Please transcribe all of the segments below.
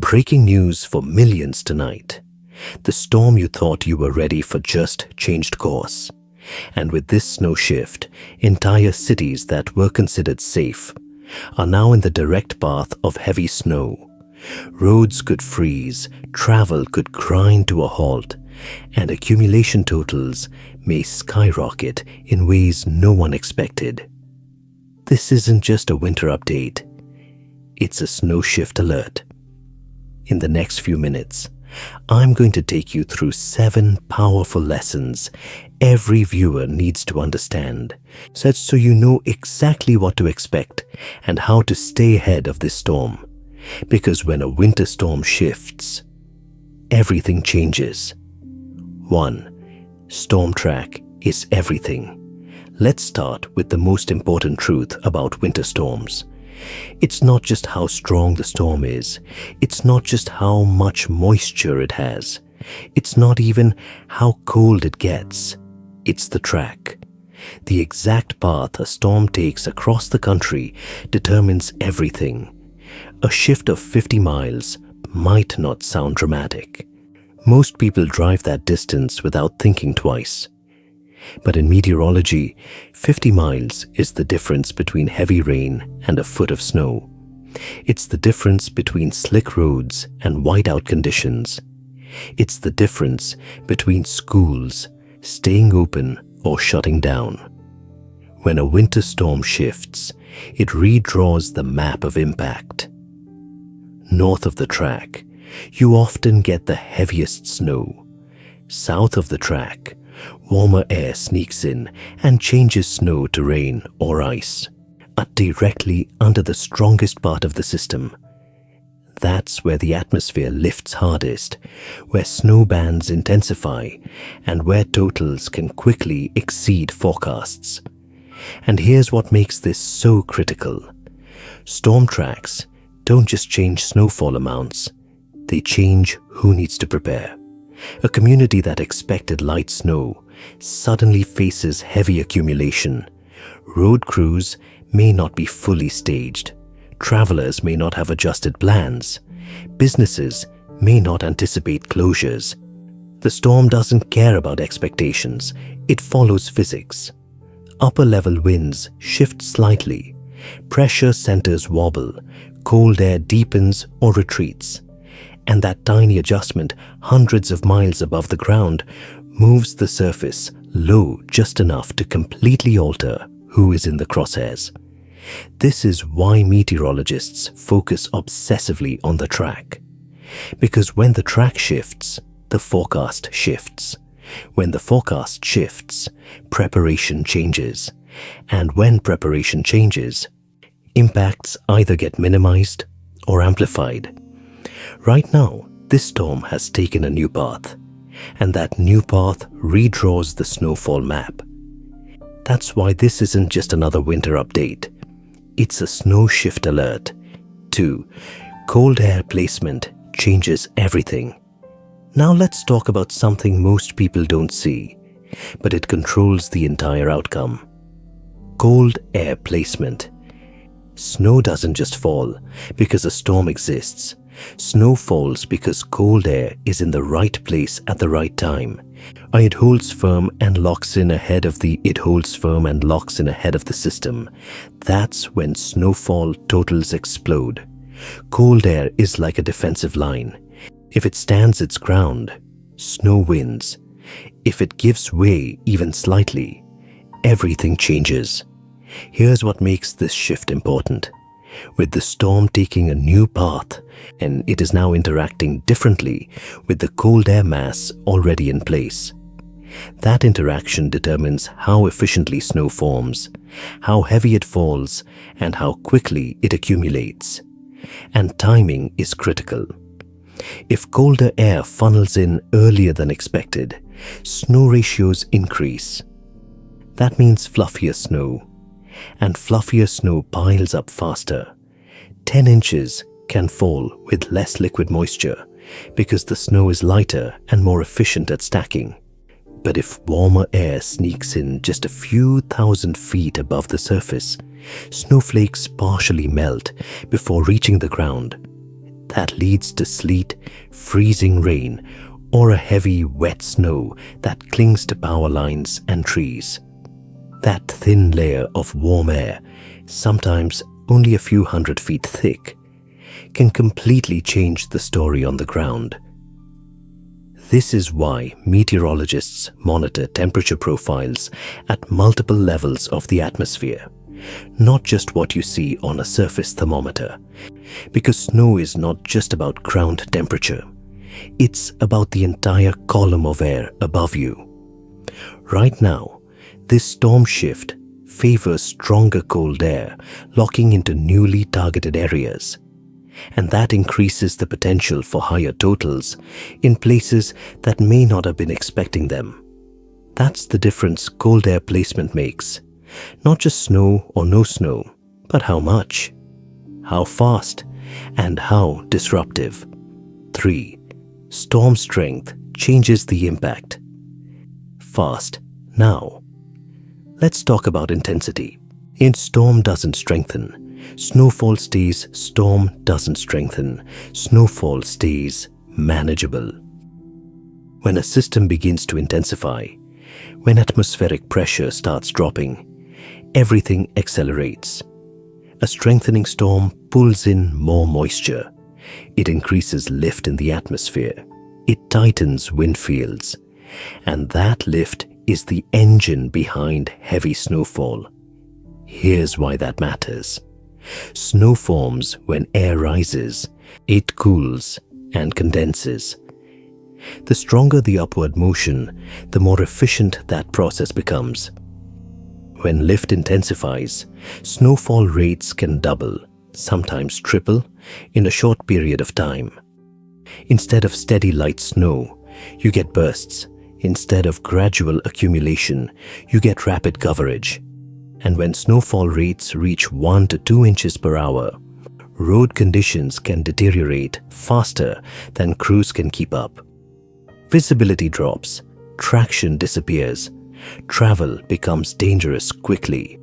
Breaking news for millions tonight. The storm you thought you were ready for just changed course. And with this snow shift, entire cities that were considered safe are now in the direct path of heavy snow. Roads could freeze, travel could grind to a halt, and accumulation totals may skyrocket in ways no one expected. This isn't just a winter update. It's a snow shift alert. In the next few minutes, I'm going to take you through 7 powerful lessons every viewer needs to understand, so you know exactly what to expect and how to stay ahead of this storm. Because when a winter storm shifts, everything changes. 1. Storm track is everything. Let's start with the most important truth about winter storms. It's not just how strong the storm is. It's not just how much moisture it has. It's not even how cold it gets. It's the track. The exact path a storm takes across the country determines everything. A shift of 50 miles might not sound dramatic. Most people drive that distance without thinking twice. But in meteorology, 50 miles is the difference between heavy rain and a foot of snow. It's the difference between slick roads and whiteout conditions. It's the difference between schools staying open or shutting down. When a winter storm shifts, it redraws the map of impact. North of the track, you often get the heaviest snow. South of the track, warmer air sneaks in and changes snow to rain or ice, directly under the strongest part of the system. That's where the atmosphere lifts hardest, where snow bands intensify, and where totals can quickly exceed forecasts. And here's what makes this so critical. Storm tracks don't just change snowfall amounts, they change who needs to prepare. A community that expected light snow suddenly faces heavy accumulation. Road crews may not be fully staged. Travelers may not have adjusted plans. Businesses may not anticipate closures. The storm doesn't care about expectations. It follows physics. Upper-level winds shift slightly. Pressure centers wobble. Cold air deepens or retreats. And that tiny adjustment, hundreds of miles above the ground, moves the surface low just enough to completely alter who is in the crosshairs. This is why meteorologists focus obsessively on the track. Because when the track shifts, the forecast shifts. When the forecast shifts, preparation changes. And when preparation changes, impacts either get minimized or amplified. Right now, this storm has taken a new path, and that new path redraws the snowfall map. That's why this isn't just another winter update. It's a snow shift alert. 2. Cold air placement changes everything. Now let's talk about something most people don't see, but it controls the entire outcome. Cold air placement. Snow doesn't just fall because a storm exists. Snow falls because cold air is in the right place at the right time. It holds firm and locks in ahead of the system. That's when snowfall totals explode. Cold air is like a defensive line. If it stands its ground, snow wins. If it gives way even slightly, everything changes. Here's what makes this shift important. With the storm taking a new path, and it is now interacting differently with the cold air mass already in place. That interaction determines how efficiently snow forms, how heavy it falls, and how quickly it accumulates. And timing is critical. If colder air funnels in earlier than expected, snow ratios increase. That means fluffier snow. And fluffier snow piles up faster. 10 inches can fall with less liquid moisture because the snow is lighter and more efficient at stacking. But if warmer air sneaks in just a few thousand feet above the surface, snowflakes partially melt before reaching the ground. that leads to sleet, freezing rain, or a heavy, wet snow that clings to power lines and trees. That thin layer of warm air, sometimes only a few hundred feet thick, can completely change the story on the ground. This is why meteorologists monitor temperature profiles at multiple levels of the atmosphere, not just what you see on a surface thermometer, because snow is not just about ground temperature. It's about the entire column of air above you. Right now, this storm shift favors stronger cold air locking into newly targeted areas, and that increases the potential for higher totals in places that may not have been expecting them. That's the difference cold air placement makes. Not just snow or no snow, but how much, how fast, and how disruptive. 3. Storm strength changes the impact. Fast, now. Let's talk about intensity. In storm doesn't strengthen. Snowfall stays, storm doesn't strengthen. Snowfall stays manageable. When a system begins to intensify, when atmospheric pressure starts dropping, everything accelerates. A strengthening storm pulls in more moisture. It increases lift in the atmosphere. It tightens wind fields. And that lift is the engine behind heavy snowfall. Here's why that matters. Snow forms when air rises, it cools and condenses. The stronger the upward motion, the more efficient that process becomes. When lift intensifies, snowfall rates can double, sometimes triple, in a short period of time. Instead of steady light snow, you get bursts. Instead of gradual accumulation, you get rapid coverage. And when snowfall rates reach 1 to 2 inches per hour, road conditions can deteriorate faster than crews can keep up. Visibility drops, traction disappears, travel becomes dangerous quickly.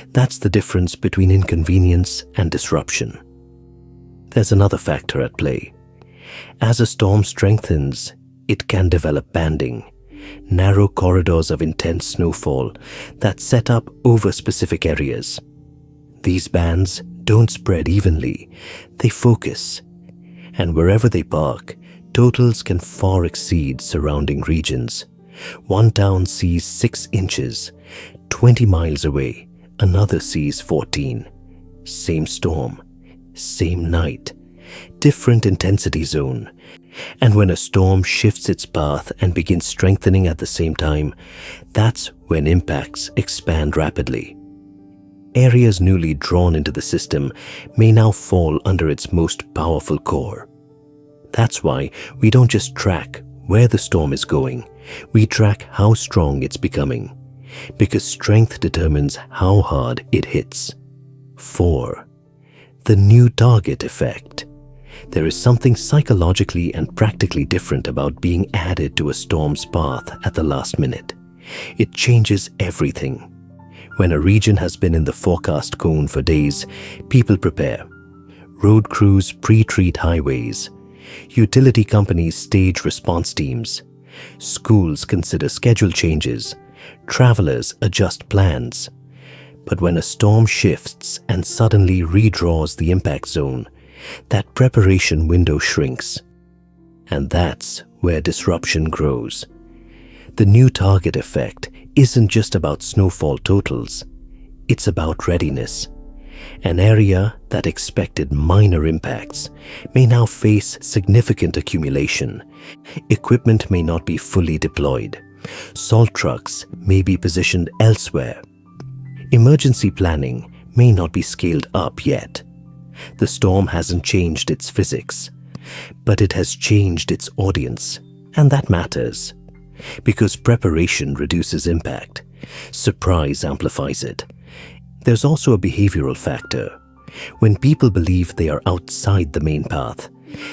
That's the difference between inconvenience and disruption. There's another factor at play. As a storm strengthens, it can develop banding, narrow corridors of intense snowfall that set up over specific areas. These bands don't spread evenly, they focus. And wherever they park, totals can far exceed surrounding regions. One town sees 6 inches, 20 miles away, another sees 14. Same storm, same night, different intensity zone. And when a storm shifts its path and begins strengthening at the same time, that's when impacts expand rapidly. Areas newly drawn into the system may now fall under its most powerful core. That's why we don't just track where the storm is going, we track how strong it's becoming, because strength determines how hard it hits. 4. The new target effect. There is something psychologically and practically different about being added to a storm's path at the last minute. It changes everything. When a region has been in the forecast cone for days, people prepare. Road crews pre-treat highways. Utility companies stage response teams. Schools consider schedule changes. Travelers adjust plans. But when a storm shifts and suddenly redraws the impact zone, that preparation window shrinks. And that's where disruption grows. The new target effect isn't just about snowfall totals. It's about readiness. An area that expected minor impacts may now face significant accumulation. Equipment may not be fully deployed. Salt trucks may be positioned elsewhere. Emergency planning may not be scaled up yet. The storm hasn't changed its physics, but it has changed its audience, and that matters. Because preparation reduces impact, surprise amplifies it. There's also a behavioral factor. When people believe they are outside the main path,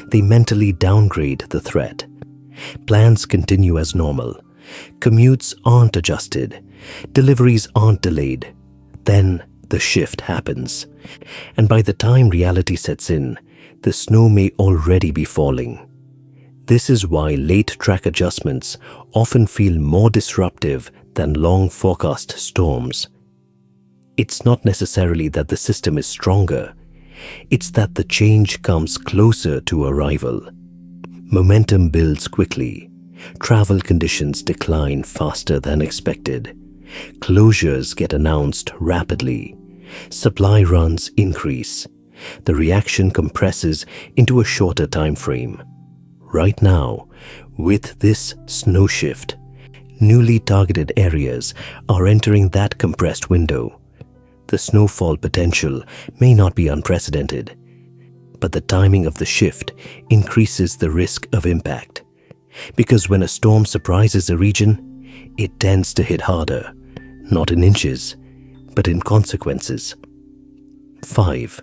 they mentally downgrade the threat. Plans continue as normal. Commutes aren't adjusted. Deliveries aren't delayed. Then the shift happens. And by the time reality sets in, the snow may already be falling. This is why late track adjustments often feel more disruptive than long forecast storms. It's not necessarily that the system is stronger, it's that the change comes closer to arrival. Momentum builds quickly, travel conditions decline faster than expected, closures get announced rapidly, supply runs increase, the reaction compresses into a shorter time frame. Right now, with this snow shift, newly targeted areas are entering that compressed window. The snowfall potential may not be unprecedented, but the timing of the shift increases the risk of impact. Because when a storm surprises a region, it tends to hit harder, not in inches, but in consequences. 5.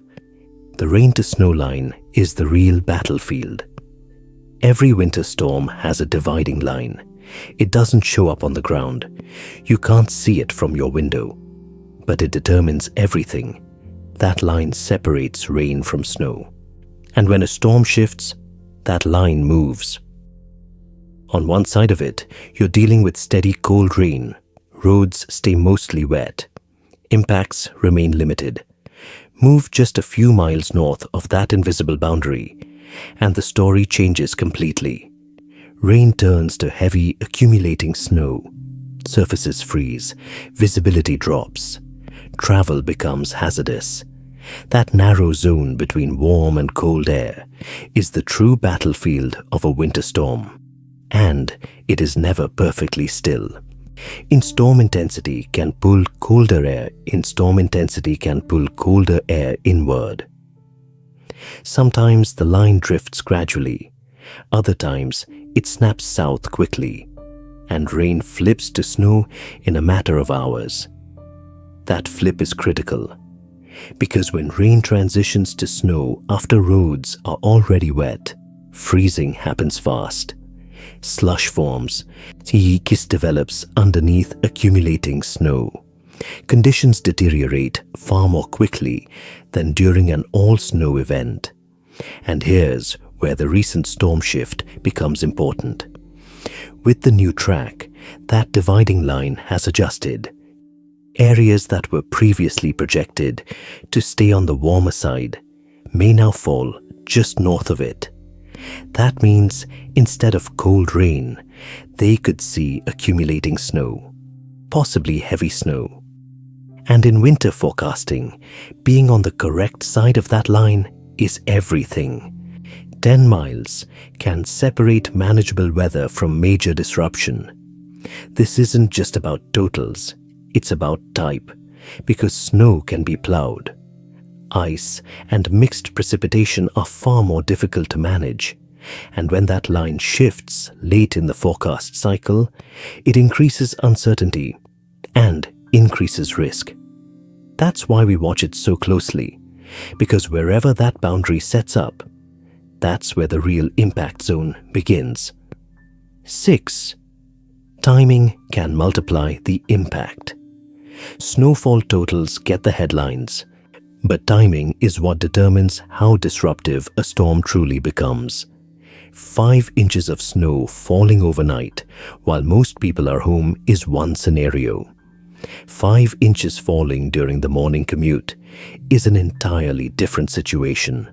The rain to snow line is the real battlefield. Every winter storm has a dividing line. It doesn't show up on the ground. You can't see it from your window, but it determines everything. That line separates rain from snow. And when a storm shifts, that line moves. On one side of it, you're dealing with steady cold rain. Roads stay mostly wet. Impacts remain limited. Move just a few miles north of that invisible boundary, and the story changes completely. Rain turns to heavy, accumulating snow. Surfaces freeze. Visibility drops. Travel becomes hazardous. That narrow zone between warm and cold air is the true battlefield of a winter storm. And it is never perfectly still. Storm intensity can pull colder air inward. Sometimes the line drifts gradually. Other times it snaps south quickly, and rain flips to snow in a matter of hours. That flip is critical, because when rain transitions to snow after roads are already wet, freezing happens fast. Slush forms. Ice develops underneath accumulating snow. Conditions deteriorate far more quickly than during an all-snow event. And here's where the recent storm shift becomes important. With the new track, that dividing line has adjusted. Areas that were previously projected to stay on the warmer side may now fall just north of it. That means instead of cold rain, they could see accumulating snow, possibly heavy snow. And in winter forecasting, being on the correct side of that line is everything. 10 miles can separate manageable weather from major disruption. This isn't just about totals, it's about type, because snow can be plowed. Ice and mixed precipitation are far more difficult to manage, and when that line shifts late in the forecast cycle, it increases uncertainty and increases risk. That's why we watch it so closely, because wherever that boundary sets up, that's where the real impact zone begins. 6. Timing can multiply the impact. Snowfall totals get the headlines, but timing is what determines how disruptive a storm truly becomes. 5 inches of snow falling overnight while most people are home is one scenario. 5 inches falling during the morning commute is an entirely different situation.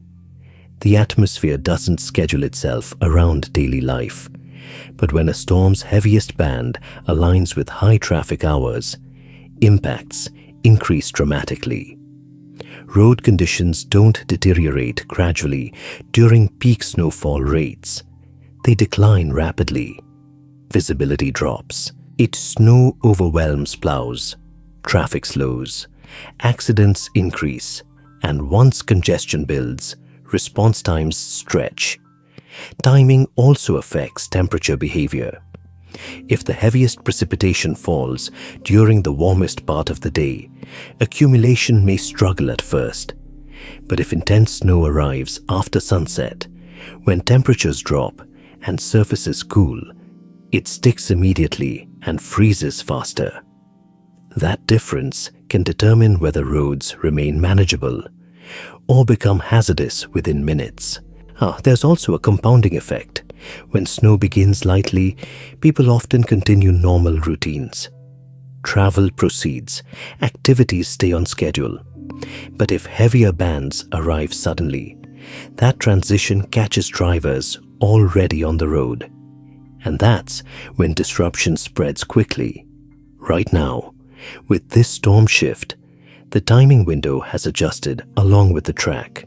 The atmosphere doesn't schedule itself around daily life, but when a storm's heaviest band aligns with high traffic hours, impacts increase dramatically. Road conditions don't deteriorate gradually during peak snowfall rates. They decline rapidly. Visibility drops. Snow overwhelms plows. Traffic slows. Accidents increase. And once congestion builds, response times stretch. Timing also affects temperature behavior. If the heaviest precipitation falls during the warmest part of the day, accumulation may struggle at first. But if intense snow arrives after sunset, when temperatures drop and surfaces cool, it sticks immediately and freezes faster. That difference can determine whether roads remain manageable, or become hazardous within minutes. There's also a compounding effect. When snow begins lightly, people often continue normal routines. Travel proceeds, activities stay on schedule. But if heavier bands arrive suddenly, that transition catches drivers already on the road. And that's when disruption spreads quickly. Right now, with this storm shift, the timing window has adjusted along with the track.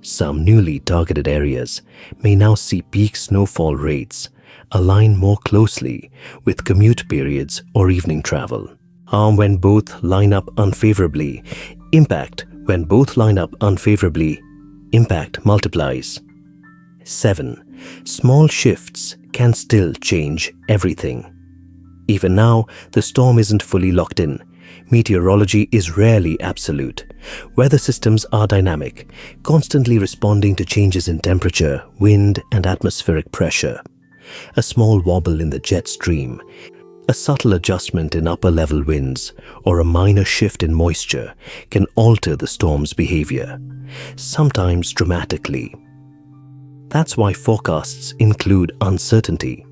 Some newly targeted areas may now see peak snowfall rates align more closely with commute periods or evening travel. When both line up unfavorably, impact multiplies. 7. Small shifts can still change everything. Even now, the storm isn't fully locked in. Meteorology is rarely absolute. Weather systems are dynamic, constantly responding to changes in temperature, wind, and atmospheric pressure. A small wobble in the jet stream, a subtle adjustment in upper-level winds, or a minor shift in moisture can alter the storm's behavior, sometimes dramatically. That's why forecasts include uncertainty.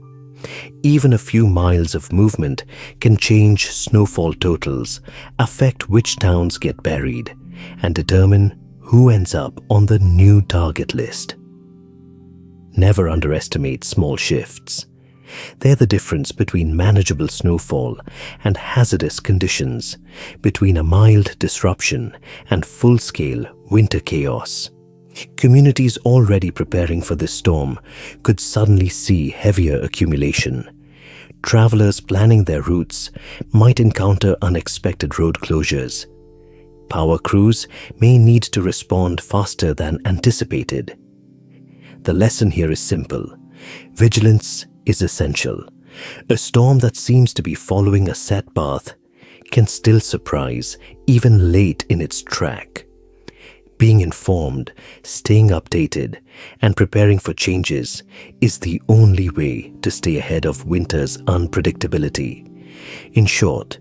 Even a few miles of movement can change snowfall totals, affect which towns get buried, and determine who ends up on the new target list. Never underestimate small shifts. They're the difference between manageable snowfall and hazardous conditions, between a mild disruption and full-scale winter chaos. Communities already preparing for this storm could suddenly see heavier accumulation. Travelers planning their routes might encounter unexpected road closures. Power crews may need to respond faster than anticipated. The lesson here is simple. Vigilance is essential. A storm that seems to be following a set path can still surprise even late in its track. Being informed, staying updated, and preparing for changes is the only way to stay ahead of winter's unpredictability. In short,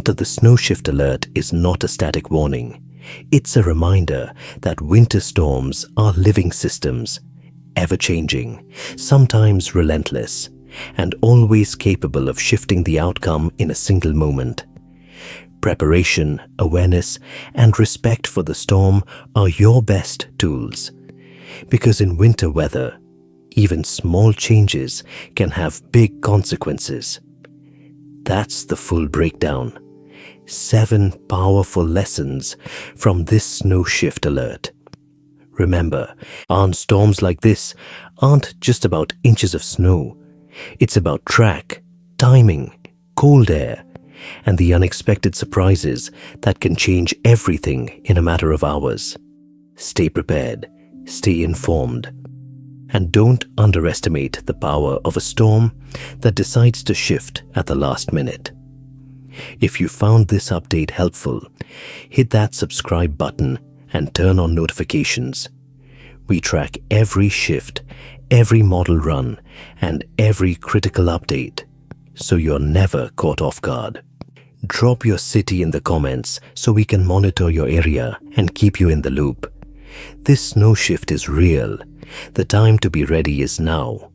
the snow shift alert is not a static warning. It's a reminder that winter storms are living systems, ever-changing, sometimes relentless, and always capable of shifting the outcome in a single moment. Preparation, awareness, and respect for the storm are your best tools. Because in winter weather, even small changes can have big consequences. That's the full breakdown. 7 powerful lessons from this snow shift alert. Remember, storms like this aren't just about inches of snow. It's about track, timing, cold air, and the unexpected surprises that can change everything in a matter of hours. Stay prepared, stay informed, and don't underestimate the power of a storm that decides to shift at the last minute. If you found this update helpful, hit that subscribe button and turn on notifications. We track every shift, every model run, and every critical update, so you're never caught off guard. Drop your city in the comments so we can monitor your area and keep you in the loop. This snow shift is real. The time to be ready is now.